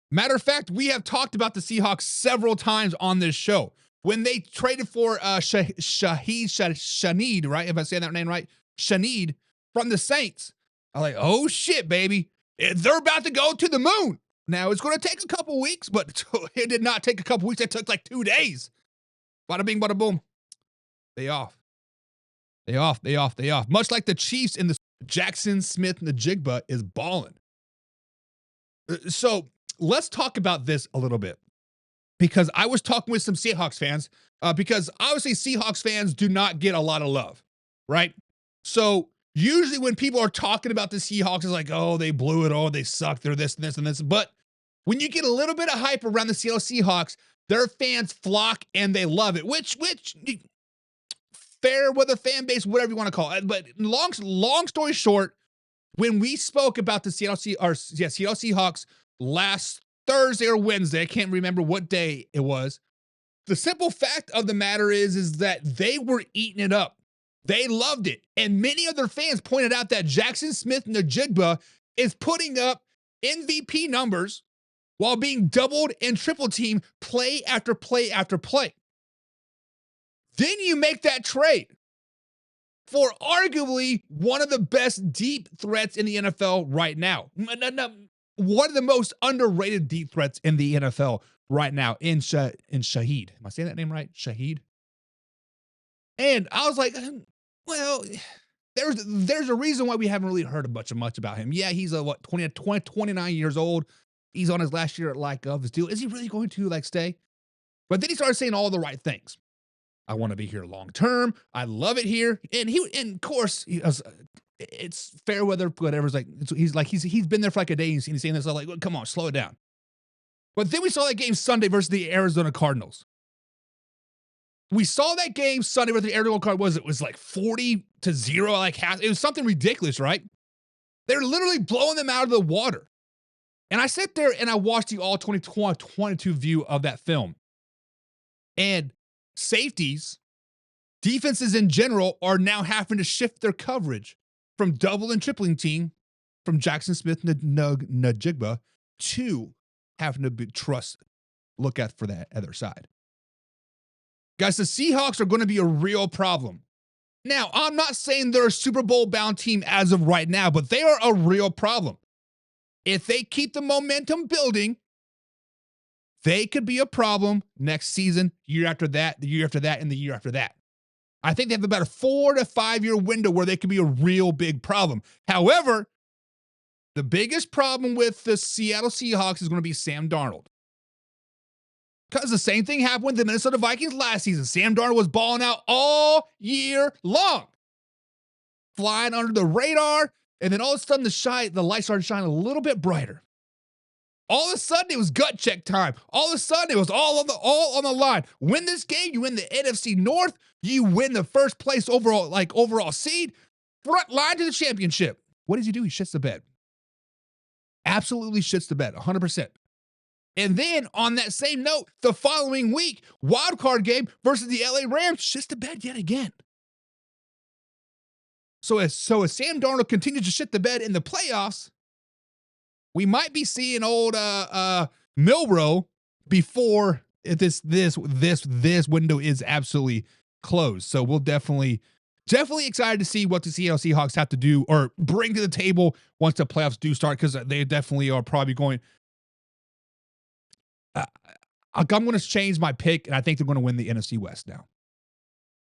Matter of fact, we have talked about the Seahawks several times on this show. When they traded for Shaheed, right? If I say that name right, Shaheed from the Saints, I'm like, oh shit, baby. They're about to go to the moon. Now, it's going to take a couple weeks, but it did not take a couple weeks. It took like 2 days. Bada bing, bada boom. They off. They off. They off. They off. Much like the Chiefs in the Jackson Smith and the Jigba is balling. So let's talk about this a little bit. Because I was talking with some Seahawks fans, because obviously Seahawks fans do not get a lot of love, right? So usually when people are talking about the Seahawks, it's like, oh, they blew it, oh, they suck, they're this and this and this. But when you get a little bit of hype around the Seattle Seahawks, their fans flock and they love it, which fair weather fan base, whatever you want to call it. But long story short, when we spoke about the Seattle Seahawks last Thursday or Wednesday, I can't remember what day it was. The simple fact of the matter is that they were eating it up. They loved it. And many other fans pointed out that Jackson Smith and the Jigba is putting up MVP numbers while being doubled and triple teamed play after play after play. Then you make that trade for arguably one of the best deep threats in the NFL right now. One of the most underrated deep threats in the NFL right now in Shaheed. Am I saying that name right? Shaheed? And I was like, well, there's a reason why we haven't really heard much about him. Yeah, he's 29 years old. He's on his last year of his deal. Is he really going to stay? But then he started saying all the right things. I want to be here long term. I love it here. And of course, it's fair weather, whatever. He's been there for like a day and he's saying this. I'm like, well, come on, slow it down. But then we saw that game Sunday versus the Arizona Cardinals. We saw that game Sunday versus the Arizona Cardinals. It was like 40-0, like half. It was something ridiculous, right? They're literally blowing them out of the water. And I sat there and I watched the all 2022 view of that film. And safeties, defenses in general, are now having to shift their coverage from double and tripling team from Jackson Smith and Najigba to having to look at for that other side. Guys, the Seahawks are going to be a real problem. Now, I'm not saying they're a Super Bowl bound team as of right now, but they are a real problem. If they keep the momentum building, they could be a problem next season, year after that, the year after that, and the year after that. I think they have about a 4 to 5 year window where they could be a real big problem. However, the biggest problem with the Seattle Seahawks is going to be Sam Darnold. Because the same thing happened with the Minnesota Vikings last season. Sam Darnold was balling out all year long, flying under the radar, and then all of a sudden the light started shining a little bit brighter. All of a sudden, it was gut check time. All of a sudden, it was all on the line. Win this game, you win the NFC North. You win the first place overall seed. Front line to the championship. What does he do? He shits the bed. Absolutely shits the bed, 100%. And then, on that same note, the following week, wild card game versus the LA Rams, shits the bed yet again. So as Sam Darnold continues to shit the bed in the playoffs, we might be seeing old Milroe before this window is absolutely closed. So we'll definitely excited to see what the Seattle Seahawks have to do or bring to the table once the playoffs do start, because they definitely are probably going. I'm going to change my pick, and I think they're going to win the NFC West now.